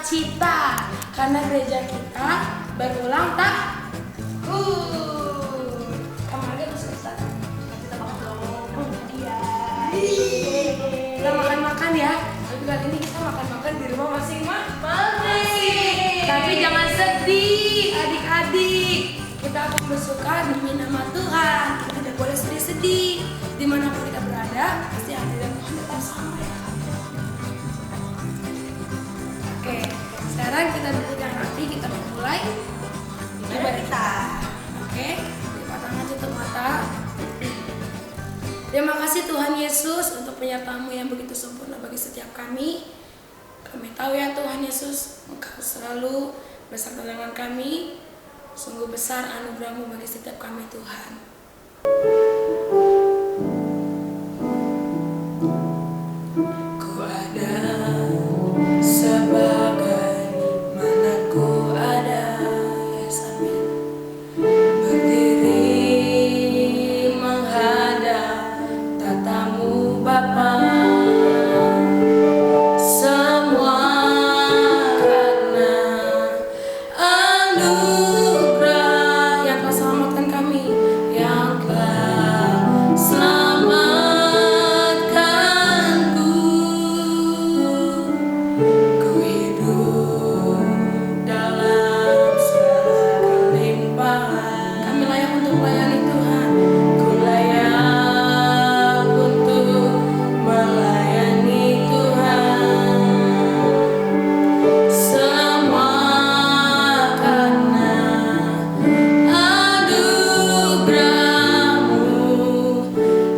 bersukacita karena gereja kita berulang tahun. Kemarin bersukacita. Kita makan dong. Iya. Kita makan-makan ya. Tapi kali ini kita makan-makan di rumah masing-masing. Tapi jangan sedih, adik-adik. Kita akan bersuka demi nama Tuhan. Kita tidak boleh sedih-sedih. Dimanapun kita berada, pasti hadirat Tuhan tetap sama ya. Oke, sekarang kita berpegang hati, kita memulai ibadah kita. Oke, lipat tangan, tutup mata. Terima kasih Tuhan Yesus untuk penyertaan-Mu yang begitu sempurna bagi setiap kami. Kami tahu ya Tuhan Yesus, Engkau selalu beserta dengan kami. Sungguh besar anugerah-Mu bagi setiap kami Tuhan. Ku ada sebagai mana ku ada, yes amin. Berdiri menghadap tatamu Bapa. Semua karena anugerah yang telah selamatkan kami, yang telah selamatkanku. Ku hidup dalam segala kelimpahan. Kami layak untuk melayani Tuhan. Ku layak untuk melayani Tuhan. Semua karena anugerah-Mu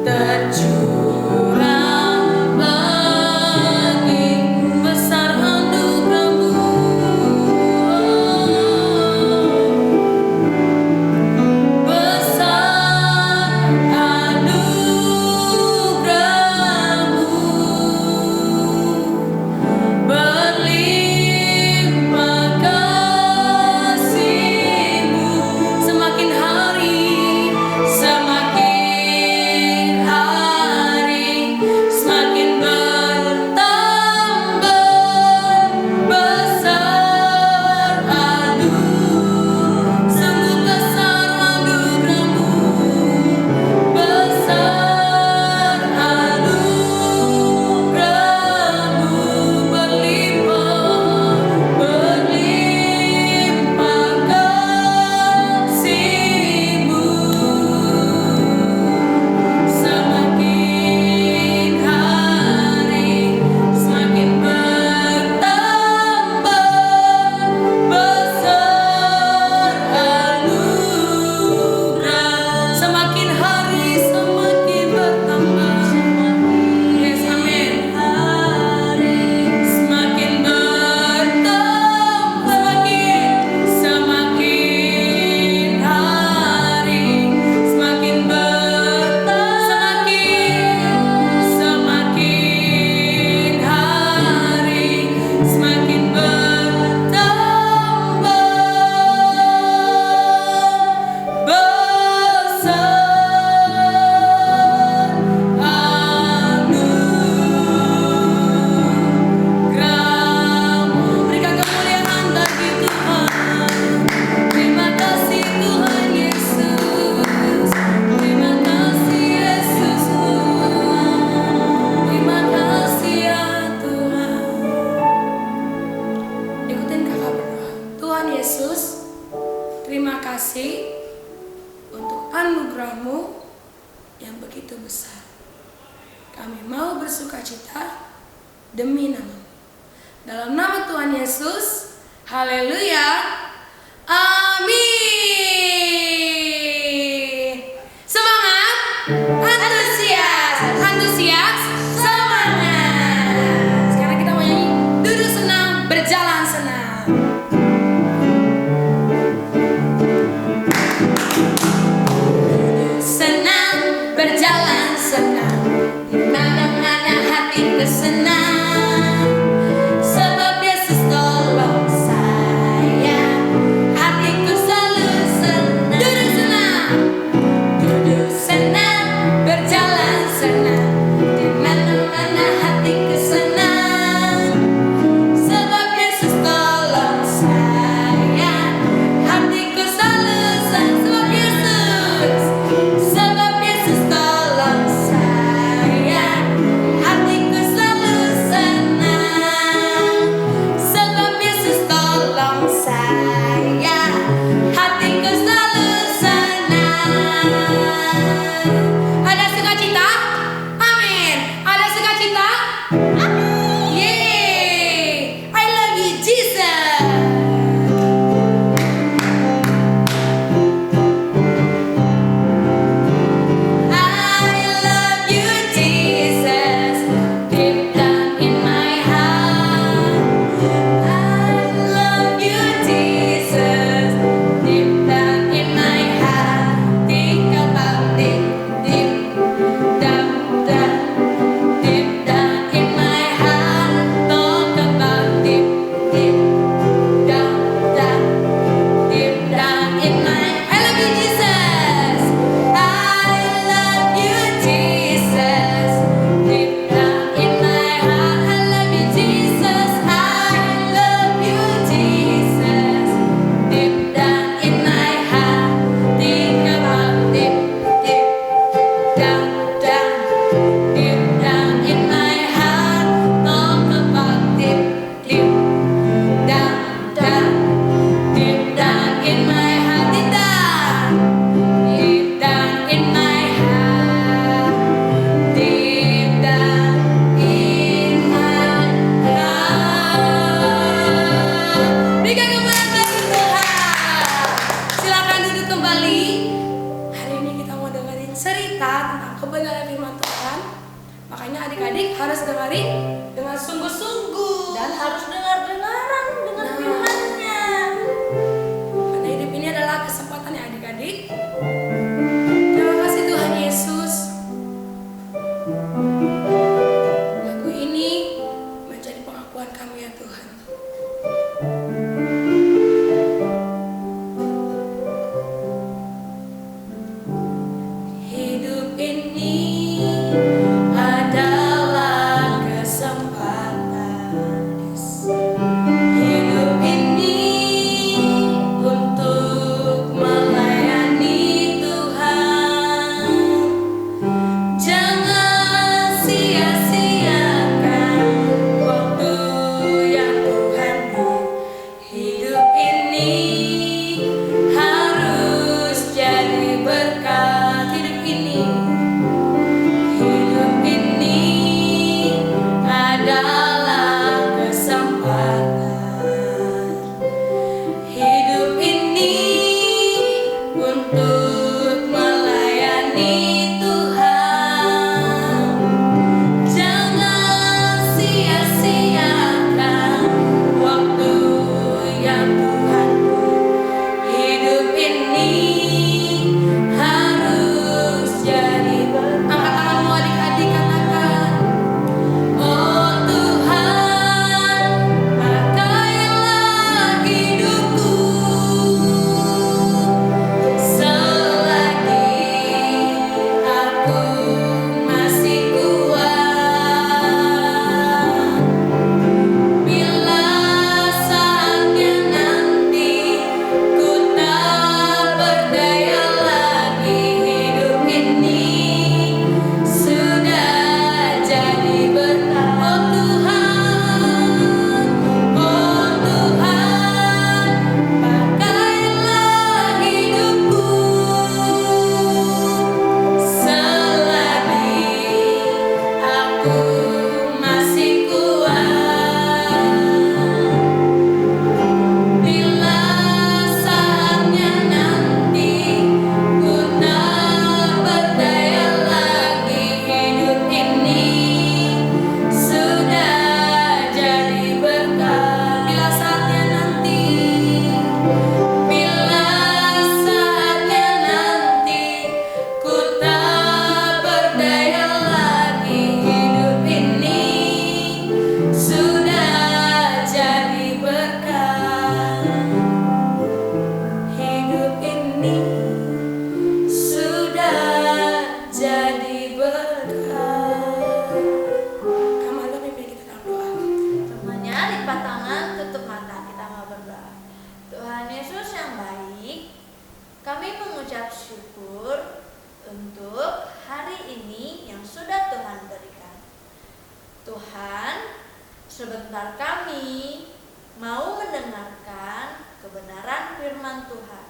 tercurah bagiku. Besar anugerah-Mu, besar anugerah-Mu, berlimpah kasih-Mu. Semakin hari, semakin hari, semakin bertambah besar sungguh besar anugerah-Mu, besar anugerah-Mu, berlimpah kasih-Mu. Semakin hari, semakin bertambah besar anugerah. Semakin hari, semakin bertambah. Yes, amin. Semakin bertambah, semakin hari, semakin bertambah, semakin hari, semakin bertambah besar anugerah-Mu. Berikan kemuliaan bagi Tuhan. Terima kasih Tuhan Yesus. Terima kasih Yesus Tuhan. Terima kasih ya Tuhan. Ikutin kakak berdoa. Tuhan Yesus, terima kasih untuk anugerah-Mu yang begitu besar. Kami mau bersukacita demi nama-Mu. Dalam nama Tuhan Yesus, haleluya, amin. Semangat, antusias, antusias, semangat. Sekarang kita mau nyanyi, duduk senang, berjalan senang. Senang, berjalan senang, di mana-mana hati tersenang. Sebab Yesus tolong saya, hatiku harus dengar-dengaran dengan firman-Nya. Karena hidup ini adalah kesempatan ya adik-adik. Terima kasih Tuhan Yesus. Lagu ini menjadi pengakuan kami ya Tuhan. Hidup ini adalah kesempatan. Hidup ini untuk melayani Tuhan. Jangan sia-siakan waktu yang Tuhan beri. Hidup ini harus jadi berkat. Hidup ini adalah kesempatan. Hidup ini untuk melayani Tuhan. Jangan sia-siakan waktu yang Tuhan beri. Hidup ini harus jadi berkat. Angkat tanganmu adik-adik, katakan, oh Tuhan, pakailah hidupku selagi aku masih kuat. Bila saatnya nanti ku tak berdaya lagi, hidup ini sudah jadi berkat. Oh Tuhan, pakailah hidupku selagi aku masih kuat. Bila saatnya nanti ku tak berdaya lagi, hidup ini sudah jadi berkat. Bila saatnya nanti ku tak berdaya lagi, hidup ini sudah jadi berkat. Hidup ini sudah jadi berkat. Kembali pimpin kita dalam doa. Semuanya lipat tangan, tutup mata, kita mau berdoa. Tuhan Yesus yang baik, kami mengucap syukur untuk hari ini yang sudah Tuhan berikan. Tuhan, sebentar kami mau mendengarkan kebenaran firman Tuhan.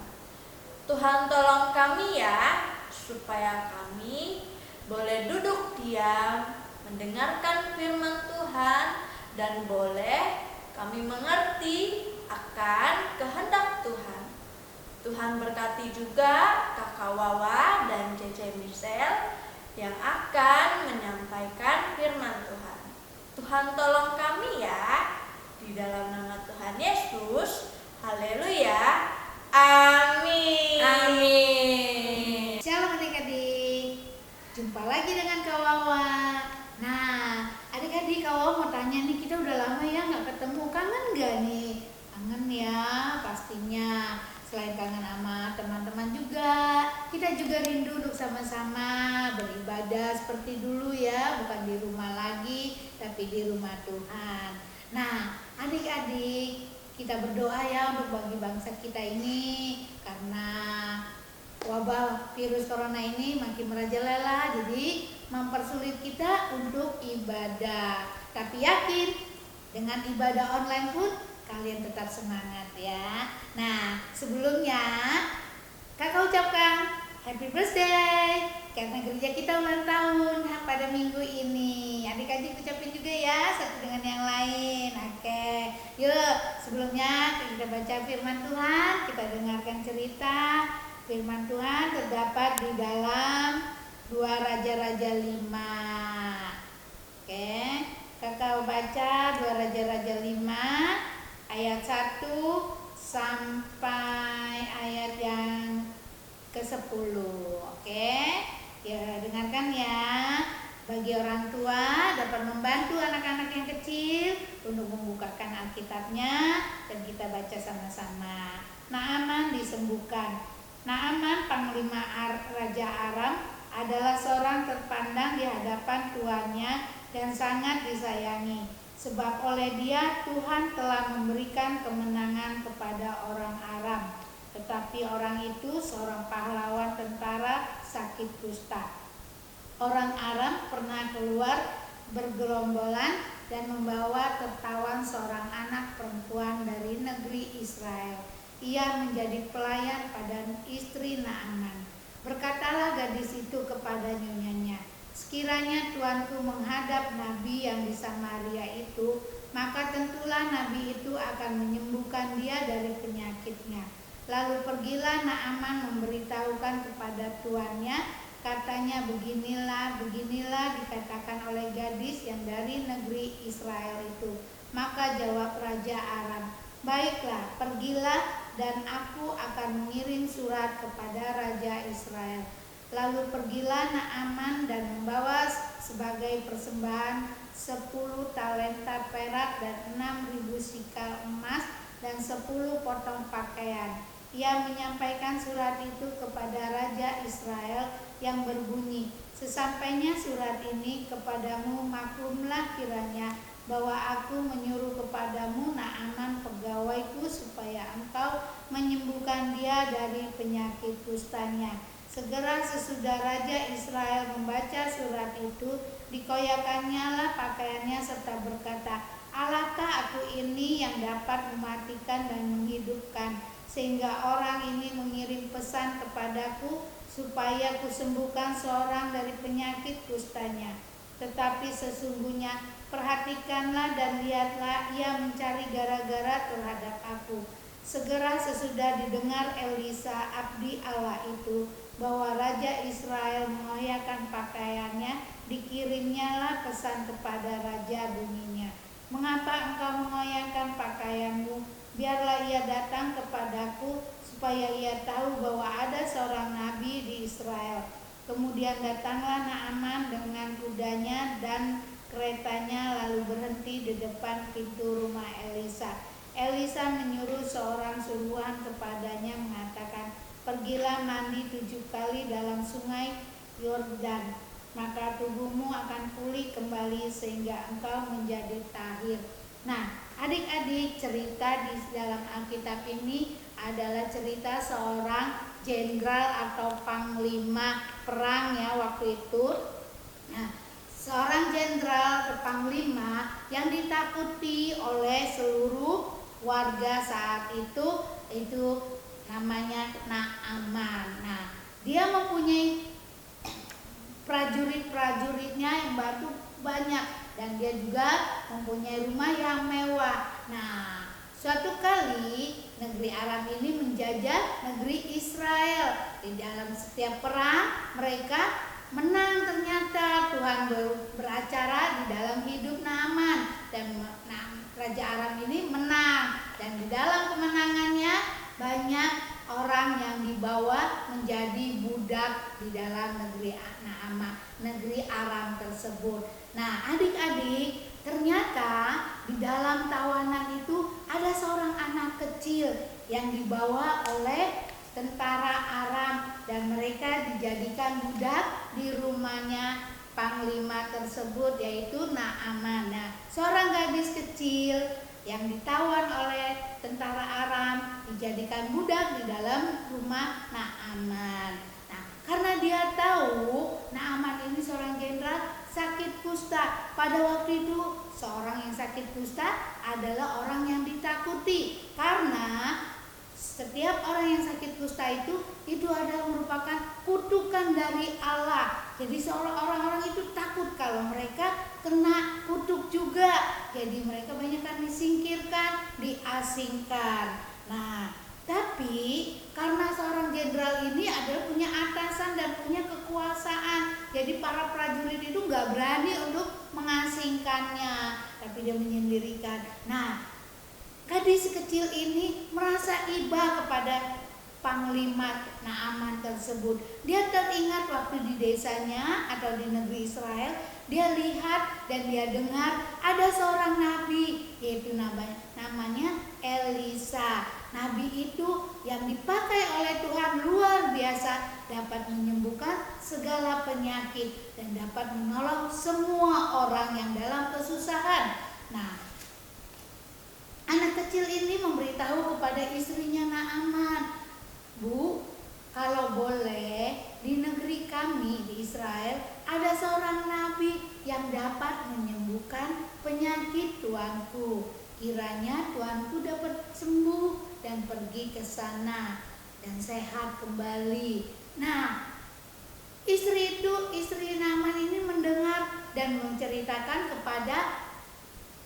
Tuhan tolong kami ya, supaya kami boleh duduk diam, mendengarkan firman Tuhan, dan boleh kami mengerti akan kehendak Tuhan. Tuhan berkati juga Kakak Wawa dan Cece Michelle yang akan menyampaikan firman Tuhan. Tuhan tolong kami ya, di dalam nama Tuhan Yesus. Haleluya. Amin. Amin. Shalom adik-adik, jumpa lagi dengan Kak Wawa. Nah, adik-adik, Kak Wawa mau tanya nih, kita udah lama ya nggak ketemu, kangen nggak nih? Kangen ya, pastinya. Selain kangen sama teman-teman juga, kita juga rindu untuk sama-sama beribadah seperti dulu ya, bukan di rumah lagi, tapi di rumah Tuhan. Nah, adik-adik, kita berdoa ya untuk bagi bangsa kita ini, karena wabah virus corona ini makin merajalela, jadi mempersulit kita untuk ibadah. Tapi yakin dengan ibadah online pun kalian tetap semangat ya. Nah, sebelumnya Kakak ucapkan happy birthday karena gereja kita ulang tahun pada minggu ini. Adik-adik ucapin juga ya, satu dengan yang lain. Oke, yuk sebelumnya kita baca firman Tuhan, kita dengarkan cerita firman Tuhan terdapat di dalam 2 Raja-Raja 5. Oke, Kakak baca 2 Raja-Raja 5 ayat 1 sampai ayat yang ke-10. Oke? Ya, dengarkan ya. Bagi orang tua dapat membantu anak-anak yang kecil untuk membukakan Alkitabnya dan kita baca sama-sama. Naaman disembuhkan. Naaman, panglima Raja Aram, adalah seorang terpandang di hadapan tuannya dan sangat disayangi, sebab oleh dia Tuhan telah memberikan kemenangan kepada orang Aram. Tetapi orang itu seorang pahlawan tentara sakit kusta. Orang Aram pernah keluar bergerombolan dan membawa tertawan seorang anak perempuan dari negeri Israel. Ia menjadi pelayan pada istri Naaman. Berkatalah gadis itu kepada nyonyanya, sekiranya tuanku menghadap nabi yang di Samaria itu, maka tentulah nabi itu akan menyembuhkan dia dari penyakitnya. Lalu pergilah Naaman memberitahukan kepada tuannya, katanya, beginilah dikatakan oleh gadis yang dari negeri Israel itu. Maka jawab Raja Aram, baiklah, pergilah dan aku akan mengirim surat kepada Raja Israel. Lalu pergilah Naaman dan membawa sebagai persembahan 10 talenta perak dan 6.000 sikal emas dan 10 potong pakaian. Ia menyampaikan surat itu kepada Raja Israel yang berbunyi, sesampainya surat ini kepadamu, maklumlah kiranya bahwa aku menyuruh kepadamu Naaman pegawaiku supaya engkau menyembuhkan dia dari penyakit kustanya. Segera sesudah Raja Israel membaca surat itu, dikoyakannya lah pakaiannya serta berkata, Allahkah aku ini yang dapat mematikan dan menghidupkan, sehingga orang ini mengirim pesan kepadaku supaya kusembuhkan seorang dari penyakit kustanya. Tetapi sesungguhnya perhatikanlah dan lihatlah, ia mencari gara-gara terhadap aku. Segera sesudah didengar Elisa abdi Allah itu bahwa Raja Israel mengoyakkan pakaiannya, dikirimnyalah pesan kepada raja, bunyinya, mengapa engkau mengoyakkan pakaianmu? Biarlah ia datang kepadaku supaya ia tahu bahwa ada seorang nabi di Israel. Kemudian datanglah Naaman dengan kudanya dan keretanya, lalu berhenti di depan pintu rumah Elisa. Elisa menyuruh seorang suruhan kepadanya mengatakan, pergilah mandi 7 kali dalam sungai Yordan, maka tubuhmu akan pulih kembali sehingga engkau menjadi tahir. Nah, adik-adik, cerita di dalam Alkitab ini adalah cerita seorang jenderal atau panglima perang ya waktu itu. Nah, seorang jenderal atau panglima yang ditakuti oleh seluruh warga saat itu namanya Naaman. Nah, dia mempunyai prajurit-prajuritnya yang banyak dan dia juga mempunyai rumah yang mewah. Nah, suatu kali negeri Aram ini menjajah negeri Israel. Di dalam setiap perang mereka menang, ternyata Tuhan beracara di dalam hidup Naaman dan Raja Aram ini menang, dan di dalam kemenangannya banyak orang yang dibawa menjadi budak di dalam negeri Naaman, negeri Aram tersebut. Nah, adik-adik, ternyata di dalam tawanan itu ada seorang anak kecil yang dibawa oleh tentara Aram dan mereka dijadikan budak di rumahnya panglima tersebut, yaitu Naaman. Nah, seorang gadis kecil yang ditawan oleh tentara Aram dijadikan budak di dalam rumah Naaman. Nah, karena dia tahu Naaman ini seorang jenderal sakit kusta. Pada waktu itu seorang yang sakit kusta adalah orang yang ditakuti, karena setiap orang yang sakit kusta itu adalah merupakan kutukan dari Allah. Jadi orang-orang itu takut kalau mereka kena kutuk juga. Jadi mereka banyak disingkirkan, diasingkan. Nah, Tapi karena seorang jenderal ini adalah punya atasan dan punya kekuasaan, jadi para prajurit itu nggak berani untuk mengasingkannya, tapi dia menyendirikan. Nah, gadis kecil ini merasa iba kepada Panglima Naaman tersebut. Dia teringat waktu di desanya atau di negeri Israel, dia lihat dan dia dengar ada seorang nabi, yaitu namanya Elisa. Nabi itu yang dipakai oleh Tuhan luar biasa, dapat menyembuhkan segala penyakit dan dapat menolong semua orang yang dalam kesusahan. Nah, anak kecil ini memberitahu kepada istrinya Naaman, "Bu, kalau boleh di negeri kami di Israel ada seorang nabi yang dapat menyembuhkan penyakit tuanku. Kiranya tuanku dapat sembuh dan pergi ke sana dan sehat kembali." Nah, istri Naaman ini mendengar dan menceritakan kepada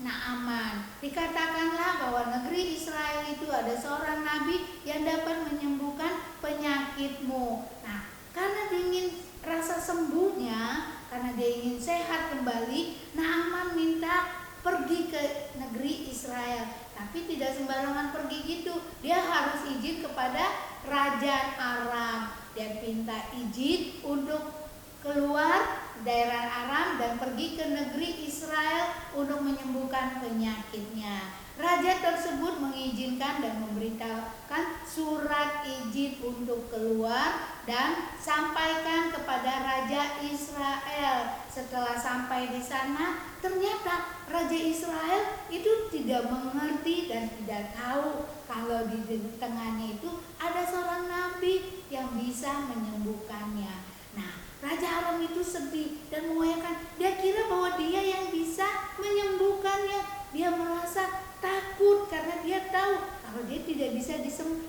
Naaman. Dikatakanlah bahwa negeri Israel itu ada seorang nabi yang dapat menyembuhkan penyakitmu. Nah, karena dia ingin rasa sembuhnya, karena dia ingin sehat kembali, Naaman minta pergi ke negeri Israel. Tapi tidak sembarangan pergi gitu. Dia harus izin kepada Raja Aram. Dia minta izin untuk keluar daerah Aram dan pergi ke negeri Israel untuk menyembuhkan penyakitnya. Raja tersebut mengizinkan dan memberitahukan surat izin untuk keluar dan sampaikan kepada Raja Israel. Setelah sampai di sana, ternyata Raja Israel itu tidak mengerti dan tidak tahu kalau di tengahnya itu ada seorang nabi yang bisa menyembuhkannya. Nah, Raja Aram itu sedih dan mengoyakkan. Dia kira bahwa dia yang bisa menyembuhkannya. Dia merasa takut karena dia tahu kalau dia tidak bisa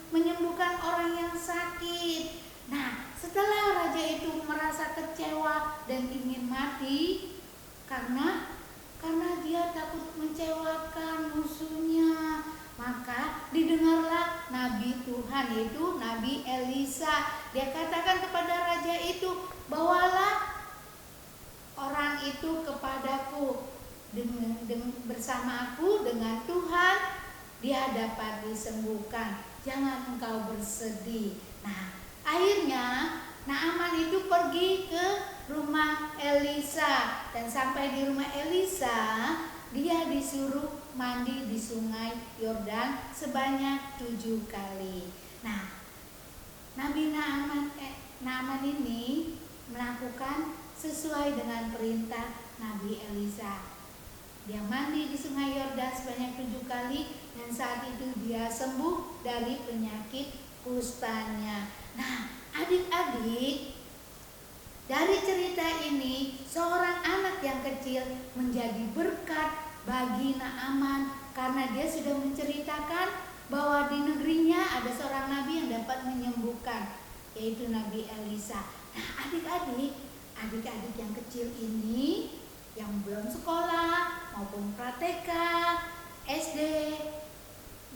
menyembuhkan orang yang sakit. Nah, setelah raja itu merasa kecewa dan ingin mati karena dia takut mengecewakan musuhnya, maka didengarlah nabi Tuhan, yaitu Nabi Elisa. Dia katakan kepada raja itu, "Bawalah orang itu kepadaku. Bersama aku dengan Tuhan dia dapat disembuhkan. Jangan engkau bersedih." Nah, akhirnya Naaman itu pergi ke rumah Elisa, dan sampai di rumah Elisa dia disuruh mandi di sungai Yordan sebanyak 7 kali. Nah, Nabi Naaman ini melakukan sesuai dengan perintah Nabi Elisa. Dia mandi di sungai Yordan sebanyak 7 kali dan saat itu dia sembuh dari penyakit kustanya. Nah, adik-adik, dari cerita ini seorang anak yang kecil menjadi berkat bagi Naaman karena dia sudah menceritakan bahwa di negerinya ada seorang nabi yang dapat menyembuhkan, yaitu Nabi Elisa. Nah, adik-adik yang kecil ini yang belum sekolah maupun pratika, SD,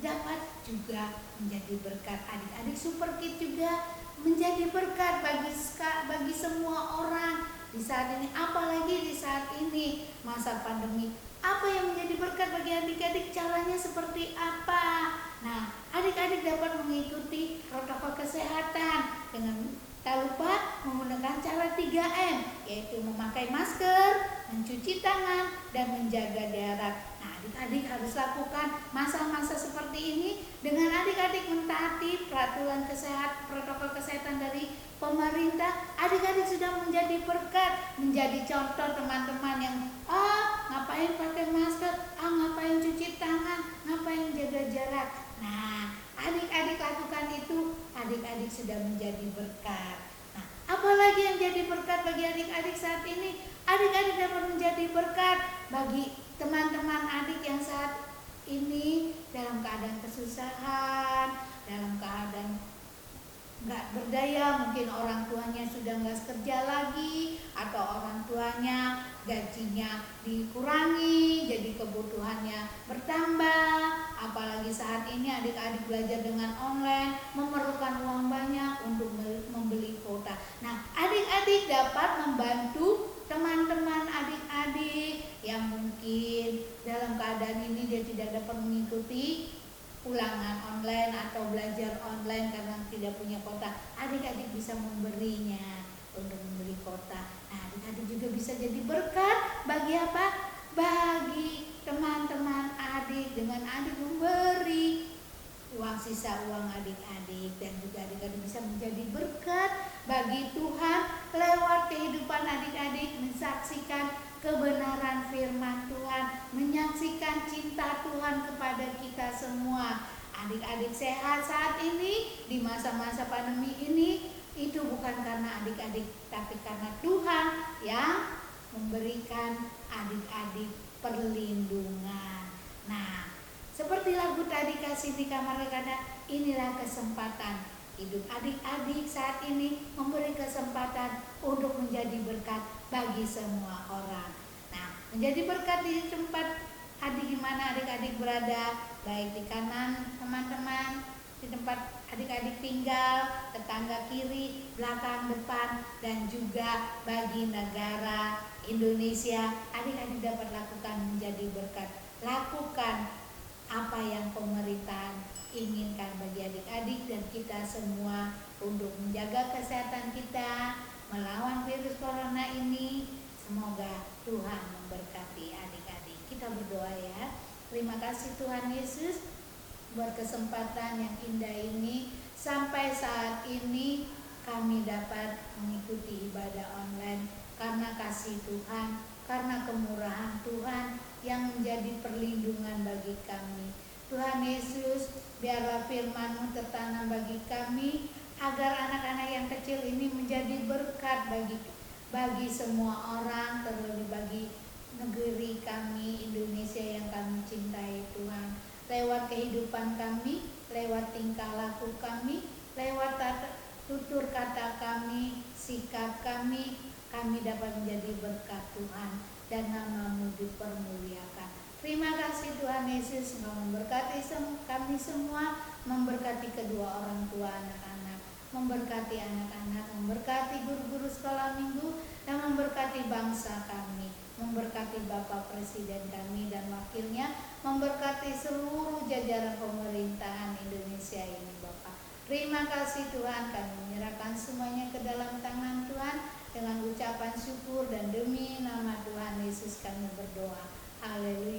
dapat juga menjadi berkat. Adik-adik Super Kid juga menjadi berkat bagi semua orang di saat ini, apalagi di saat ini masa pandemi. Apa yang menjadi berkat bagi adik-adik? Caranya seperti apa? Nah, adik-adik dapat mengikuti protokol kesehatan dengan tak lupa menggunakan cara 3M, yaitu memakai masker, mencuci tangan, dan menjaga jarak. Nah, adik-adik harus lakukan masa-masa seperti ini dengan adik-adik mentaati peraturan protokol kesehatan dari pemerintah. Adik-adik sudah menjadi berkat, menjadi contoh teman-teman yang ngapain pakai masker, ngapain cuci tangan, ngapain jaga jarak. Nah, adik-adik lakukan itu, adik-adik sudah menjadi berkat. Nah, apalagi yang jadi berkat bagi adik-adik saat ini? Adik-adik dapat menjadi berkat bagi teman-teman adik yang saat ini dalam keadaan kesusahan, dalam keadaan nggak berdaya, mungkin orang tuanya sudah nggak kerja lagi, atau orang tuanya gajinya dikurangi, jadi kebutuhannya bertambah. Apalagi saat ini adik-adik belajar dengan online, memerlukan uang banyak untuk membeli kuota. Nah, adik-adik dapat membantu teman-teman adik-adik yang mungkin dalam keadaan ini dia tidak dapat mengikuti ulangan online atau belajar online karena tidak punya kuota. Adik-adik bisa memberinya untuk membeli kuota. Nah, adik-adik juga bisa jadi berkat bagi apa? Bagi teman-teman adik, dengan adik memberi uang sisa uang adik-adik, dan juga adik-adik bisa menjadi berkat bagi Tuhan lewat kehidupan adik-adik, menyaksikan kebenaran firman Tuhan, menyaksikan cinta Tuhan kepada kita semua. Adik-adik sehat saat ini di masa-masa pandemi ini itu bukan karena adik-adik, tapi karena Tuhan yang memberikan adik-adik perlindungan. Nah, seperti lagu tadi, Kasih di Kamar Rekada, inilah kesempatan hidup adik-adik saat ini, memberi kesempatan untuk menjadi berkat bagi semua orang. Nah, menjadi berkat di tempat adik di mana adik-adik berada, baik di kanan teman-teman, di tempat adik-adik tinggal, tetangga kiri, belakang, depan, dan juga bagi negara Indonesia, adik-adik dapat lakukan menjadi berkat. Lakukan apa yang pemerintah inginkan bagi adik-adik dan kita semua untuk menjaga kesehatan kita, melawan virus corona ini. Semoga Tuhan memberkati adik-adik. Kita berdoa ya. Terima kasih Tuhan Yesus buat kesempatan yang indah ini. Sampai saat ini kami dapat mengikuti ibadah online karena kasih Tuhan, karena kemurahan Tuhan yang menjadi perlindungan bagi kami. Tuhan Yesus, biarlah firman-Mu tertanam bagi kami, agar anak-anak yang kecil ini menjadi berkat bagi semua orang, terlebih bagi negeri kami Indonesia yang kami cintai Tuhan. Lewat kehidupan kami, lewat tingkah laku kami, lewat tutur kata kami, sikap kami dapat menjadi berkat Tuhan dan nama-Mu dipermuliakan. Terima kasih Tuhan Yesus, Engkau memberkati kami semua, memberkati kedua orang tua anak-anak, memberkati anak-anak, memberkati guru-guru sekolah minggu, dan memberkati bangsa kami, memberkati Bapak Presiden kami dan wakilnya, memberkati seluruh jajaran pemerintahan Indonesia ini Bapak. Terima kasih Tuhan, kami menyerahkan semuanya ke dalam tangan Tuhan dengan ucapan syukur, dan demi nama Tuhan Yesus kami berdoa. Haleluya.